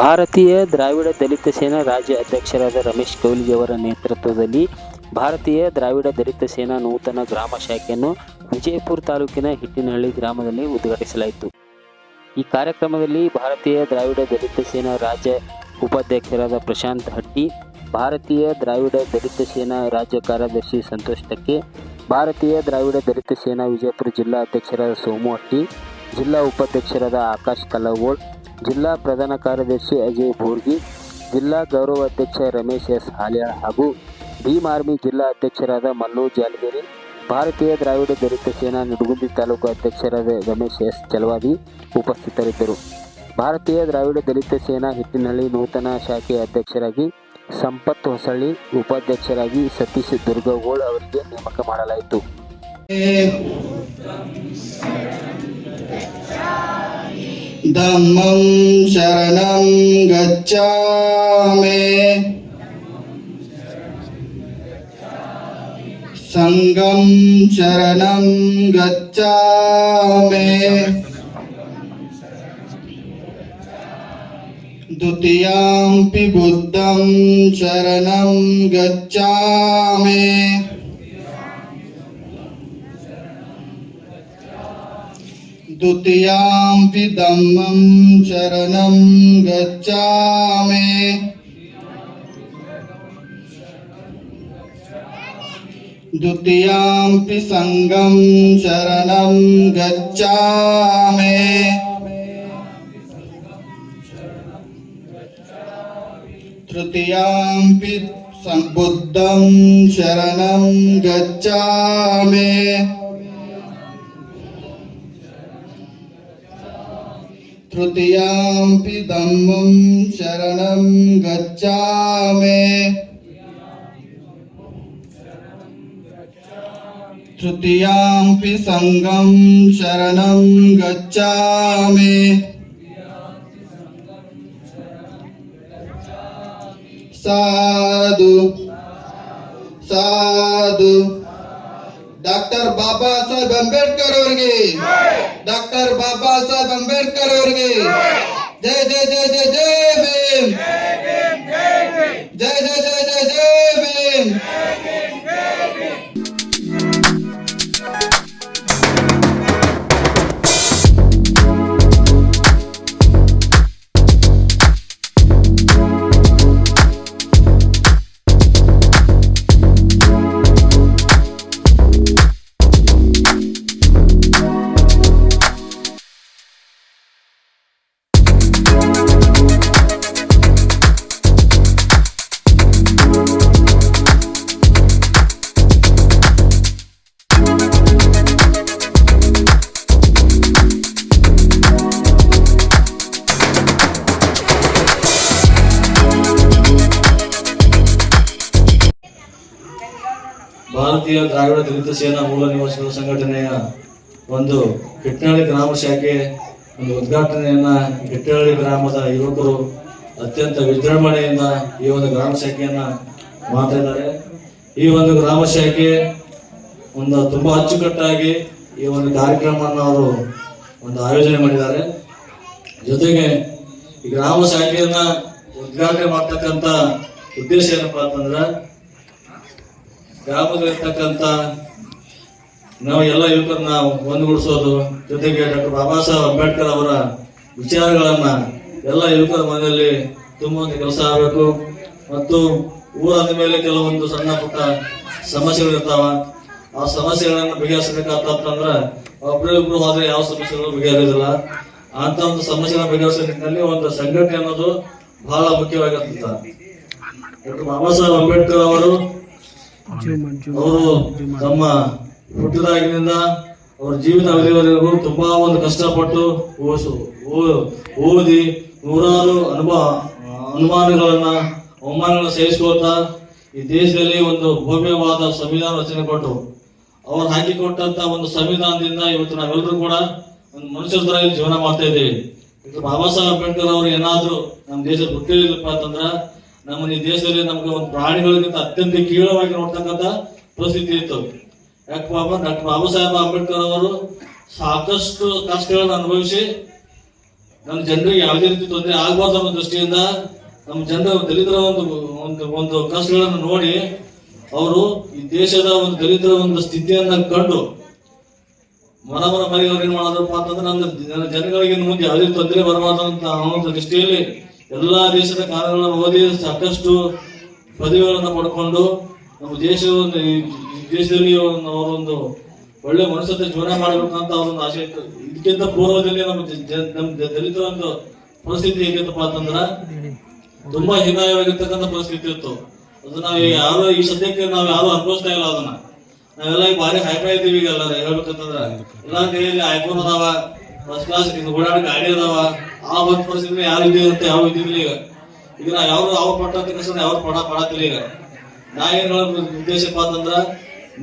ಭಾರತೀಯ ದ್ರಾವಿಡ ದಲಿತ ಸೇನಾ ರಾಜ್ಯ ಅಧ್ಯಕ್ಷರಾದ ರಮೇಶ್ ಕೌಲಿಯವರ ನೇತೃತ್ವದಲ್ಲಿ ಭಾರತೀಯ ದ್ರಾವಿಡ ದಲಿತ ಸೇನಾ ನೂತನ ಗ್ರಾಮ ಶಾಖೆಯನ್ನು ವಿಜಯಪುರ ತಾಲೂಕಿನ ಹಿಟ್ಟಿನಹಳ್ಳಿ ಗ್ರಾಮದಲ್ಲಿ ಉದ್ಘಾಟಿಸಲಾಯಿತು. ಈ ಕಾರ್ಯಕ್ರಮದಲ್ಲಿ ಭಾರತೀಯ ದ್ರಾವಿಡ ದಲಿತ ಸೇನಾ ರಾಜ್ಯ ಉಪಾಧ್ಯಕ್ಷರಾದ ಪ್ರಶಾಂತ್ ಹಟ್ಟಿ, ಭಾರತೀಯ ದ್ರಾವಿಡ ದಲಿತ ಸೇನಾ ರಾಜ್ಯ ಕಾರ್ಯದರ್ಶಿ ಸಂತೋಷ್ ಟಕ್ಕೆ, ಭಾರತೀಯ ದ್ರಾವಿಡ ದಲಿತ ಸೇನಾ ವಿಜಯಪುರ ಜಿಲ್ಲಾ ಅಧ್ಯಕ್ಷರಾದ ಸೋಮು ಹಟ್ಟಿ, ಜಿಲ್ಲಾ ಉಪಾಧ್ಯಕ್ಷರಾದ ಆಕಾಶ್ ಕಲ್ಲಗೋಳ್, ಜಿಲ್ಲಾ ಪ್ರಧಾನ ಕಾರ್ಯದರ್ಶಿ ಅಜಯ್ ಬೋರ್ಗಿ, ಜಿಲ್ಲಾ ಗೌರವ ಅಧ್ಯಕ್ಷ ರಮೇಶ್ ಎಸ್ ಹಾಲ್ಯಾಳ್ ಹಾಗೂ ಭೀಮ್ ಆರ್ಮಿ ಜಿಲ್ಲಾ ಅಧ್ಯಕ್ಷರಾದ ಮಲ್ಲು ಜಾಲಗೇರಿ, ಭಾರತೀಯ ದ್ರಾವಿಡ ದಲಿತ ಸೇನಾ ನಿಡಗುಂದಿ ತಾಲೂಕು ಅಧ್ಯಕ್ಷರಾದ ರಮೇಶ್ ಎಸ್ ಚಲವಾದಿ ಉಪಸ್ಥಿತರಿದ್ದರು. ಭಾರತೀಯ ದ್ರಾವಿಡ ದಲಿತ ಸೇನಾ ಹಿಟ್ಟಿನಹಳ್ಳಿ ನೂತನ ಶಾಖೆಯ ಅಧ್ಯಕ್ಷರಾಗಿ ಸಂಪತ್ ಹೊಸಳ್ಳಿ, ಉಪಾಧ್ಯಕ್ಷರಾಗಿ ಸತೀಶ್ ದುರ್ಗಗೋಳ್ ಅವರಿಗೆ ನೇಮಕ ಮಾಡಲಾಯಿತು. ಧಮ್ಮಂ ಶರಣಂ ಗಚ್ಚಾಮಿ ಸಂಘಂ ಶರಣಂ ಗಚ್ಚಾಮಿ ದ್ವಿತೀಯಾಂಪಿ ಬುದ್ಧಂ ಶರಣಂ ಗಚ್ಚಾಮಿ ದ್ವಿತೀಯಾಂಪಿ ಧಮ್ಮಂ ಶರಣಂ ಗಚ್ಚಾಮಿ ದ್ವಿತೀಯಾಂಪಿ ಸಂಘಂ ಶರಣಂ ಗಚ್ಚಾಮಿ ತೃತೀಯಾಂಪಿ ಬುದ್ಧಂ ಶರಣಂ ಗಚ್ಚಾಮಿ ತೃತೀಯಾಂಪಿ ಧಮ್ಮಂ ಶರಣಂ ಗಚ್ಚಾಮಿ ತೃತೀಯಾಂಪಿ ಸಂಘಂ ಶರಣಂ ಗಚ್ಚಾಮಿ ಸಾಧು ಸಾಧು. ಡಾಕ್ಟರ್ ಬಾಬಾ ಸಾಹೇಬ್ ಅಂಬೇಡ್ಕರ್ ಅವರಿಗೆ, ಡಾಕ್ಟರ್ ಬಾಬಾ ಸಾಹೇಬ್ ಅಂಬೇಡ್ಕರ್ ಅವರಿಗೆ ಜೈ ಜೈ ಜೈ ಜೈ ಜೈ ಭೀಮ್, ಜೈ ಜೈ ಜೈ ಜೈ ಜೈ ಭೀಮ್. ಭಾರತೀಯ ದ್ರಾವಿಡ ದಲಿತ ಸೇನಾ ಮೂಲ ನಿವಾಸಿಗಳ ಸಂಘಟನೆಯ ಒಂದು ಹಿಟ್ಟಿನಹಳ್ಳಿ ಗ್ರಾಮ ಶಾಖೆ ಒಂದು ಉದ್ಘಾಟನೆಯನ್ನ ಹಿಟ್ಟಿನಹಳ್ಳಿ ಗ್ರಾಮದ ಯುವಕರು ಅತ್ಯಂತ ವಿಜೃಂಭಣೆಯಿಂದ ಈ ಒಂದು ಗ್ರಾಮ ಶಾಖೆಯನ್ನ ಮಾಡ್ತಾ ಇದ್ದಾರೆ. ಈ ಒಂದು ಗ್ರಾಮ ಶಾಖೆ ಒಂದು ತುಂಬಾ ಅಚ್ಚುಕಟ್ಟಾಗಿ ಈ ಒಂದು ಕಾರ್ಯಕ್ರಮವನ್ನು ಅವರು ಒಂದು ಆಯೋಜನೆ ಮಾಡಿದ್ದಾರೆ. ಜೊತೆಗೆ ಈ ಗ್ರಾಮ ಶಾಖೆಯನ್ನ ಉದ್ಘಾಟನೆ ಮಾಡ್ತಕ್ಕಂತ ಉದ್ದೇಶ ಏನಪ್ಪಾ ಅಂತಂದ್ರೆ, ಗ್ರಾಮದಲ್ಲಿರ್ತಕ್ಕಂಥ ನಾವು ಎಲ್ಲ ಯುವಕರನ್ನ ಒಂದುಗೂಡಿಸೋದು, ಜೊತೆಗೆ ಡಾಕ್ಟರ್ ಬಾಬಾ ಸಾಹೇಬ್ ಅಂಬೇಡ್ಕರ್ ಅವರ ವಿಚಾರಗಳನ್ನ ಎಲ್ಲ ಯುವಕರ ಮನೆಯಲ್ಲಿ ತುಂಬುವಂತ ಕೆಲಸ ಆಗಬೇಕು. ಮತ್ತು ಊರಾದ ಮೇಲೆ ಕೆಲವೊಂದು ಸಣ್ಣ ಪುಟ್ಟ ಸಮಸ್ಯೆಗಳಿರ್ತಾವ. ಆ ಸಮಸ್ಯೆಗಳನ್ನ ಬಗೆಹರಿಸಬೇಕಾತಂದ್ರ ಒಬ್ರಿಬ್ರು ಹೋದ್ರೆ ಯಾವ ಸಮಸ್ಯೆಗಳು ಬಗೆಹರಿಯೋದಿಲ್ಲ. ಅಂತ ಒಂದು ಸಮಸ್ಯೆಗಳನ್ನ ಬಗೆಹರಿಸೋ ನಿಟ್ಟಿನಲ್ಲಿ ಒಂದು ಸಂಘಟನೆ ಅನ್ನೋದು ಬಹಳ ಮುಖ್ಯವಾಗಿರ್ತದೆ. ಡಾಕ್ಟರ್ ಬಾಬಾ ಸಾಹೇಬ್ ಅಂಬೇಡ್ಕರ್ ಅವರು ತಮ್ಮ ಹುಟ್ಟಿದಾಗಿನಿಂದ ಅವರ ಜೀವಿತ ಅವಧಿವರೆಗೂ ತುಂಬಾ ಒಂದು ಕಷ್ಟಪಟ್ಟು ಓದಿ ನೂರಾರು ಅನುಮಾನಗಳನ್ನ ಅವಮಾನಗಳನ್ನ ಸಹಿಸಿಕೊಳ್ತಾ ಈ ದೇಶದಲ್ಲಿ ಒಂದು ಭವ್ಯವಾದ ಸಂವಿಧಾನ ರಚನೆ ಕೊಟ್ಟು ಅವ್ರು ಹಾಕಿಕೊಟ್ಟಂತ ಒಂದು ಸಂವಿಧಾನದಿಂದ ಇವತ್ತು ನಾವೆಲ್ಲರೂ ಕೂಡ ಒಂದು ಮನುಷ್ಯರ ತರ ಜೀವನ ಮಾಡ್ತಾ ಇದ್ದೀವಿ. ಬಾಬಾ ಸಾಹೇಬ್ ಅಂಬೇಡ್ಕರ್ ಅವರು ಏನಾದ್ರು ನಮ್ಮ ದೇಶದ ಹುಟ್ಟಿಲ್ಲಪ್ಪ ಅಂತಂದ್ರ ನಮ್ಮ ಈ ದೇಶದಲ್ಲಿ ನಮ್ಗೆ ಒಂದು ಪ್ರಾಣಿಗಳಿಗಿಂತ ಅತ್ಯಂತ ಕೀಳವಾಗಿ ನೋಡ್ತಕ್ಕಂಥ ಪರಿಸ್ಥಿತಿ ಇತ್ತು. ಡಾಕ್ಟರ್ ಬಾಬಾ ಸಾಹೇಬ್ ಅಂಬೇಡ್ಕರ್ ಅವರು ಸಾಕಷ್ಟು ಕಷ್ಟಗಳನ್ನು ಅನುಭವಿಸಿ ನಮ್ಮ ಜನರಿಗೆ ಯಾವುದೇ ರೀತಿ ತೊಂದರೆ ಆಗಬಾರ್ದು ಅನ್ನೋ ದೃಷ್ಟಿಯಿಂದ ನಮ್ಮ ಜನರ ದಲಿತರ ಒಂದು ಕಷ್ಟಗಳನ್ನು ನೋಡಿ ಅವರು ಈ ದೇಶದ ಒಂದು ದಲಿತರ ಒಂದು ಸ್ಥಿತಿಯನ್ನ ಕಂಡು ಮನಮನ ಮನೆಗೆ ಅವ್ರು ಏನ್ ಮಾಡೋದಪ್ಪ ಅಂತಂದ್ರೆ ನನ್ನ ಜನಗಳಿಗೆ ಇನ್ನು ಮುಂದೆ ಯಾವುದೇ ತೊಂದರೆ ಬರಬಾರ್ದು ಅಂತ ಅನ್ನೋ ದೃಷ್ಟಿಯಲ್ಲಿ ಎಲ್ಲಾ ದೇಶದ ಕಾನೂನುಗಳನ್ನು ಓದಿ ಸಾಕಷ್ಟು ಪದವಿಗಳನ್ನು ಪಡ್ಕೊಂಡು ನಮ್ಮ ದೇಶವನ್ನು ಈ ದೇಶದಲ್ಲಿ ಅವರೊಂದು ಒಳ್ಳೆ ಮನುಷ್ಯತೆ ಜೀವನ ಮಾಡಬೇಕಂತ ಅವರೊಂದು ಆಸೆ ಇತ್ತು. ಇದಕ್ಕಿಂತ ಪೂರ್ವದಲ್ಲಿ ನಮ್ಮ ದಲಿತರ ಒಂದು ಪರಿಸ್ಥಿತಿ ಹೇಗಿತ್ತಪ್ಪ ಅಂತಂದ್ರ ತುಂಬಾ ಹೀನಾಯವಾಗಿರ್ತಕ್ಕಂಥ ಪರಿಸ್ಥಿತಿ ಇತ್ತು. ಅದು ನಾವು ಯಾರು ಈ ಸದ್ಯಕ್ಕೆ ನಾವು ಯಾರು ಅನುಭವಿಸ್ತಾ ಇಲ್ಲ ಅದನ್ನ. ನಾವೆಲ್ಲ ಈಗ ಭಾರಿ ಹೈಫೈ ಇದ್ದೀವಿ ಈಗ ಎಲ್ಲಾರ ಹೇಳ್ಬೇಕಂತಂದ್ರ ಎಲ್ಲಾ ಕೈಯಲ್ಲಿ ಐಫೋನ್ ಅದಾವ, ಫಸ್ಟ್ ಕ್ಲಾಸ್ ಓಡಾಡ ಗಾಡಿ ಅದಾವ. ಆ ಒಂದು ಪರಿಸ್ಥಿತಿ ಯಾರು ಇದ್ದೀವಿ ಅಂತ ಯಾವ ಇದ್ದಿಲ್ಲ ಈಗ ನಾವು ಯಾರು ಅವ್ರು ಪಟ್ಟ ಕೆಲಸ ಯಾರು ಪಡತ್ತಿಲ್ಲ ಈಗ. ನಾ ಏನ್ ಹೇಳೋ ಉದ್ದೇಶಪ್ಪ ಅಂತಂದ್ರ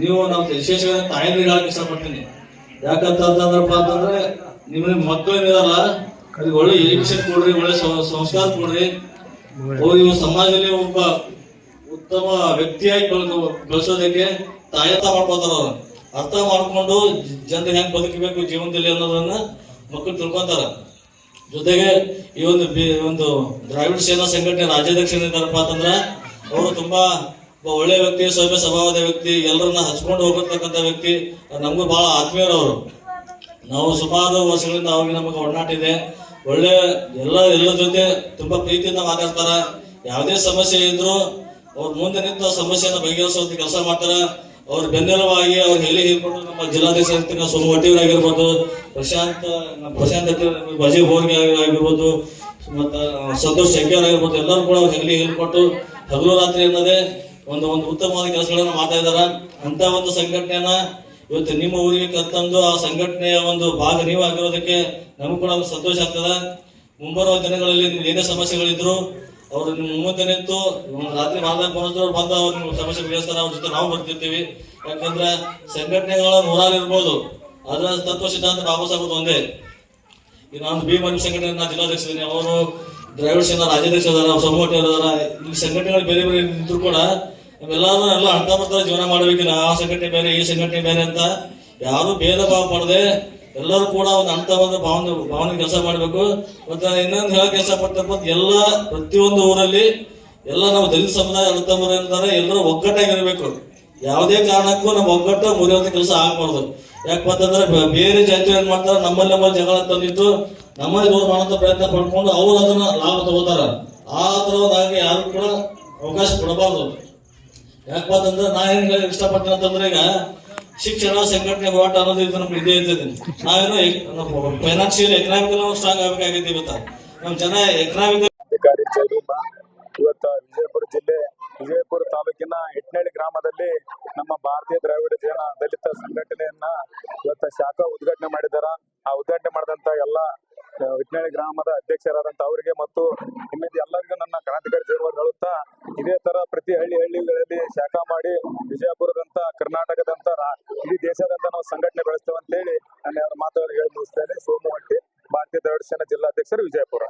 ನೀವು ನಾವು ವಿಶೇಷವಾಗಿ ತಾಯಿಗೆ ಹೇಳಕ್ ಇಷ್ಟಪಡ್ತೀನಿ. ಯಾಕಂತಂದ್ರಪ್ಪ ಅಂತಂದ್ರೆ ನಿಮ್ಮ ಮಕ್ಕಳೇನಿರಲ್ಲ ಅದಕ್ಕೆ ಒಳ್ಳೆ ಎಜುಕೇಶನ್ ಕೊಡ್ರಿ, ಒಳ್ಳೆ ಸಂಸ್ಕಾರ ಕೊಡ್ರಿ. ಅವ್ರಿಗೆ ಸಮಾಜದಲ್ಲಿ ಒಬ್ಬ ಉತ್ತಮ ವ್ಯಕ್ತಿಯಾಗಿ ಬೆಳೆಸೋದಕ್ಕೆ ತಾಯತ್ತ ಮಾಡ್ಕೊತಾರ. ಅವ್ರ ಅರ್ಥ ಮಾಡ್ಕೊಂಡು ಜನರಿಗೆ ಹೆಂಗ್ ಬದುಕಬೇಕು ಜೀವನದಲ್ಲಿ ಅನ್ನೋದನ್ನ ಮಕ್ಕಳು ತಿಳ್ಕೊಂತಾರ. ಜೊತೆಗೆ ಈ ಒಂದು ದ್ರಾವಿಡ ಸೇನಾ ಸಂಘಟನೆ ರಾಜ್ಯಾಧ್ಯಕ್ಷರಿದ್ದಾರಪ್ಪ ಅಂತಂದ್ರ ಅವರು ತುಂಬಾ ಒಳ್ಳೆ ವ್ಯಕ್ತಿ, ಸಭ್ಯ ಸ್ವಭಾವದ ವ್ಯಕ್ತಿ, ಎಲ್ಲರನ್ನ ಹಚ್ಕೊಂಡು ಹೋಗತಕ್ಕಂಥ ವ್ಯಕ್ತಿ. ನಮಗೂ ಬಹಳ ಆತ್ಮೀಯರವರು. ನಾವು ಸುಮಾರು ವರ್ಷಗಳಿಂದ ಅವ್ರಿಗೆ ನಮಗೆ ಒಡನಾಟ ಇದೆ. ಒಳ್ಳೆ ಎಲ್ಲರ ಜೊತೆ ತುಂಬಾ ಪ್ರೀತಿಯಿಂದ ಮಾತಾಡ್ತಾರ. ಯಾವುದೇ ಸಮಸ್ಯೆ ಇದ್ರು ಅವ್ರ ಮುಂದೆ ನಿಂತು ಸಮಸ್ಯೆಯನ್ನು ಬಗೆಹರಿಸುವಂತ ಕೆಲಸ ಮಾಡ್ತಾರ. ಅವ್ರ ಬೆನ್ನೆಲುವಾಗಿ ಅವ್ರು ಹೇಳ್ಕೊಂಡು ನಮ್ಮ ಜಿಲ್ಲಾಧ್ಯಕ್ಷ ಸೋಮವಟ್ಟಿಯವ್ರು ಆಗಿರ್ಬೋದು, ಪ್ರಶಾಂತ್ ಬಜಿ ಬೋರ್ಗೆ ಆಗಿರ್ಬೋದು, ಮತ್ತ ಸಂತೋಷ್ ಶೆಟ್ಟಿಯವ್ರು ಆಗಿರ್ಬೋದು, ಎಲ್ಲರೂ ಕೂಡ ಅವ್ರು ಹೇಳ್ಕೊಟ್ಟು ಹಗಲು ರಾತ್ರಿ ಅನ್ನೋದೇ ಒಂದು ಉತ್ತಮವಾದ ಕೆಲಸಗಳನ್ನ ಮಾಡ್ತಾ ಇದಾರ. ಅಂತ ಒಂದು ಸಂಘಟನೆಯನ್ನ ಇವತ್ತು ನಿಮ್ಮ ಊರಿಗೆ ಕರ್ತಂದು ಆ ಸಂಘಟನೆಯ ಒಂದು ಭಾಗ ನೀವು ಆಗಿರೋದಕ್ಕೆ ನಮಗೂ ಕೂಡ ಸಂತೋಷ ಆಗ್ತದ. ಮುಂಬರುವ ದಿನಗಳಲ್ಲಿ ನಿಮ್ಗೆ ಏನೇ ಸಮಸ್ಯೆಗಳಿದ್ರು ಅವ್ರು ನಿಮ್ಮ ಮುಂದೆ ನಿಂತು ರಾತ್ರಿ ಬಂದವ್ರು ಬಂದು ಅವ್ರ ಸಮಸ್ಯೆ ಬಗೆಹರಿಸ್ತಾರೆ. ಅವ್ರ ಜೊತೆ ನಾವು ಬರ್ತಿರ್ತೀವಿ. ಯಾಕಂದ್ರೆ ಸಂಘಟನೆಗಳ ನೂರಾರು ಇರ್ಬೋದು, ಅದರ ತತ್ವ ಸಿದ್ಧಾಂತ ಬಾಬಾ ಸಾಹೇಬ್ ಒಂದೇ. ಈಗ ನಾನು ಭೀಮನಿ ಸಂಘಟನೆ ಜಿಲ್ಲಾಧ್ಯಕ್ಷ, ಅವರು ದ್ರಾವಿಡ ಸೇನಾ ರಾಜ್ಯಾಧ್ಯಕ್ಷ ಅದಾರ, ಸೋಮವಟ್ಟಿ ಅದಾರ. ಈ ಸಂಘಟನೆಗಳು ಬೇರೆ ಬೇರೆ ಇದ್ರು ಕೂಡ ನಾವೆಲ್ಲರೂ ಎಲ್ಲ ಅರ್ಥ ಬರ್ತಾರೆ ಜೀವನ ಮಾಡ್ಬೇಕಿಲ್ಲ. ಆ ಸಂಘಟನೆ ಬೇರೆ, ಈ ಸಂಘಟನೆ ಬೇರೆ ಅಂತ ಯಾರು ಭೇದ ಭಾವ ಮಾಡದೆ ಎಲ್ಲರೂ ಕೂಡ ಒಂದು ಅಂತ ಒಂದು ಭಾವನೆ ಕೆಲಸ ಮಾಡ್ಬೇಕು. ಮತ್ತೆ ಇನ್ನೊಂದು ಹೇಳಕ್ ಕೆಲಸ ಪಡ್ತಪ್ಪ, ಎಲ್ಲ ಪ್ರತಿಯೊಂದು ಊರಲ್ಲಿ ಎಲ್ಲ ನಾವು ದಲಿತ ಸಮುದಾಯ ಅಣ್ಣತಮ್ಮರು ಅಂತಾರೆ, ಎಲ್ಲರೂ ಒಗ್ಗಟ್ಟಾಗಿರ್ಬೇಕು. ಯಾವುದೇ ಕಾರಣಕ್ಕೂ ನಮ್ಮ ಒಗ್ಗಟ್ಟು ಮುರಿಯುವಂತ ಕೆಲಸ ಆಗ್ಬಾರ್ದು. ಯಾಕಪ್ಪ ಅಂತಂದ್ರೆ ಬೇರೆ ಜಾತಿ ಏನ್ ಮಾಡ್ತಾರ, ನಮ್ಮಲ್ಲಿ ಜಗಳ ತಂದಿಟ್ಟು ನಮ್ಮಲ್ಲಿ ದೂರ ಮಾಡುವಂತ ಪ್ರಯತ್ನ ಪಡ್ಕೊಂಡು ಅವ್ರು ಅದನ್ನ ಲಾಭ ತಗೋತಾರ. ಆ ತರವಾಗಿ ಯಾರು ಕೂಡ ಅವಕಾಶ ಕೊಡಬಾರ್ದು. ಯಾಕಪ್ಪ ಅಂತಂದ್ರೆ ನಾ ಏನ್ ಹೇಳಿ ಇಷ್ಟಪಡ್ತೀನಿ ಅಂತಂದ್ರೆ, ಈಗ ಶಿಕ್ಷಣ ಸಂಘಟನೆ ಹೋರಾಟ ಅನ್ನೋದು ಇದು ನಮ್ಗೆ ಇದೇ ಇರ್ತದೆ. ನಾವೇನೋ ಫೈನಾನ್ಸಿಯಲ್ ಎಕನಾಮಿಕಲ್ ಸ್ಟ್ರಾಂಗ್ ಆಗ್ಬೇಕಾಗಿದೆ. ಇವತ್ತ ನಮ್ ಜನ ಎಕನಾಮಿಕ್ ಅಧಿಕಾರಿ ಜಯಭೀಮ ಇವತ್ತು ವಿಜಯಪುರ ಜಿಲ್ಲೆ ವಿಜಯಪುರ ತಾಲೂಕಿನ ಹಿಟ್ನಳ್ಳಿ ಗ್ರಾಮದಲ್ಲಿ ನಮ್ಮ ಭಾರತೀಯ ದ್ರಾವಿಡ ಸೇನಾ ದಲಿತ ಸಂಘಟನೆಯನ್ನ ಇವತ್ತು ಶಾಖಾ ಉದ್ಘಾಟನೆ ಮಾಡಿದಾರ. ಆ ಉದ್ಘಾಟನೆ ಮಾಡಿದಂತ ಎಲ್ಲ ಹಿಟ್ನಳ್ಳಿ ಗ್ರಾಮದ ಅಧ್ಯಕ್ಷರಾದಂತ ಅವರಿಗೆ ಮತ್ತು ಇನ್ನೊಂದು ಎಲ್ಲರಿಗೂ ನನ್ನ ಕ್ರಾಂತಿಕಾರಿ ಜಯವಾದ ಹೇಳುತ್ತಾ, ಇದೇ ತರ ಪ್ರತಿ ಹಳ್ಳಿಗಳಲ್ಲಿ ಶಾಖಾ ಮಾಡಿ ವಿಜಯಪುರದಂತ ಕರ್ನಾಟಕದಂತ ಇಡೀ ದೇಶದಂತ ನಾವು ಸಂಘಟನೆ ಬೆಳೆಸ್ತೇವೆ ಅಂತ ಹೇಳಿ ನಾನು ಯಾರು ಮಾತಾಡಿ ಹೇಳಿ ಮುಗಿಸ್ತೇನೆ. ಸೋಮವಟ್ಟಿ, ಭಾರತೀಯ ದ್ರಾವಿಡ ಸೇನಾ ಜಿಲ್ಲಾಧ್ಯಕ್ಷರು, ವಿಜಯಪುರ.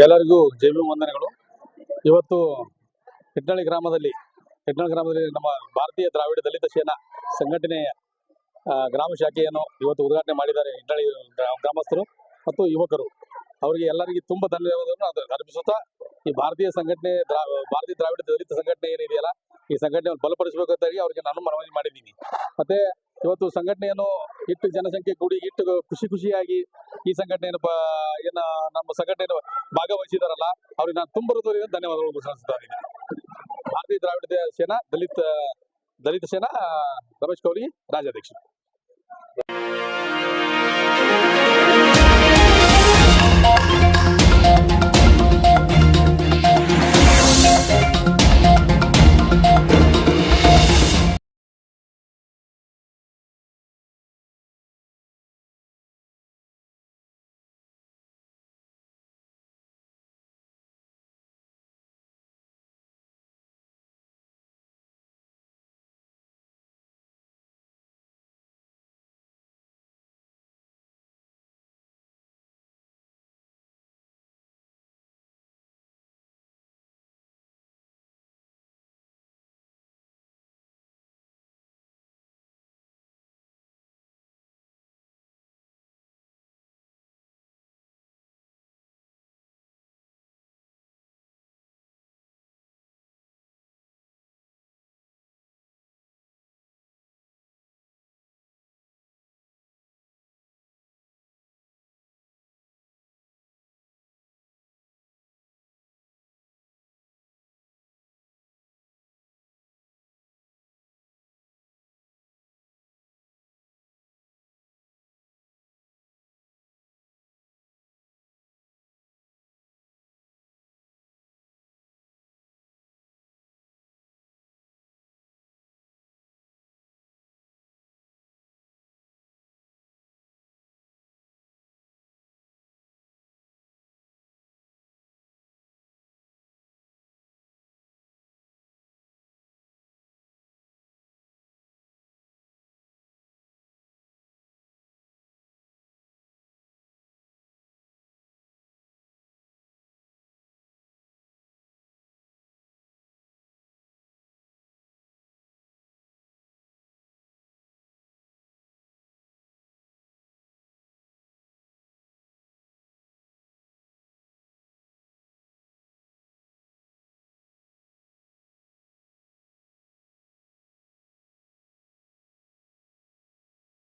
ಎಲ್ಲರಿಗೂ ಜೈವಿ ವಂದನೆಗಳು. ಇವತ್ತು ಹಿಟ್ನಳ್ಳಿ ಗ್ರಾಮದಲ್ಲಿ ನಮ್ಮ ಭಾರತೀಯ ದ್ರಾವಿಡ ದಲಿತ ಸೇನಾ ಸಂಘಟನೆಯ ಗ್ರಾಮ ಶಾಖೆಯನ್ನು ಇವತ್ತು ಉದ್ಘಾಟನೆ ಮಾಡಿದ್ದಾರೆ ಹಿಟ್ನಳ್ಳಿ ಗ್ರಾಮಸ್ಥರು ಮತ್ತು ಯುವಕರು. ಅವರಿಗೆ ಎಲ್ಲರಿಗೆ ತುಂಬಾ ಧನ್ಯವಾದವನ್ನು ಅರ್ಪಿಸುತ್ತಾ, ಈ ಭಾರತೀಯ ದ್ರಾವಿಡ ದಲಿತ ಸಂಘಟನೆ ಏನಿದೆಯಲ್ಲ, ಈ ಸಂಘಟನೆಯನ್ನು ಬಲಪಡಿಸಬೇಕಂತ ಅವರಿಗೆ ನಾನು ಮನವಿ ಮಾಡಿದ್ದೀನಿ. ಮತ್ತೆ ಇವತ್ತು ಸಂಘಟನೆಯನ್ನು ಇಟ್ಟು ಜನಸಂಖ್ಯೆ ಕೂಡಿ ಇಟ್ಟು ಖುಷಿಯಾಗಿ ಈ ಸಂಘಟನೆಯನ್ನು ನಮ್ಮ ಸಂಘಟನೆಯನ್ನು ಭಾಗವಹಿಸಿದಾರಲ್ಲ, ಅವ್ರಿಗೆ ನಾನು ತುಂಬ ಹೃದಯದಿಂದ ಧನ್ಯವಾದಗಳು ಸಲ್ಲಿಸ್ತಾ ಇದ್ದೀನಿ. ಭಾರತೀಯ ದ್ರಾವಿಡ ಸೇನಾ ದಲಿತ ಸೇನಾ ರಮೇಶ್ ಕೌಲಿ, ರಾಜ್ಯಾಧ್ಯಕ್ಷರು.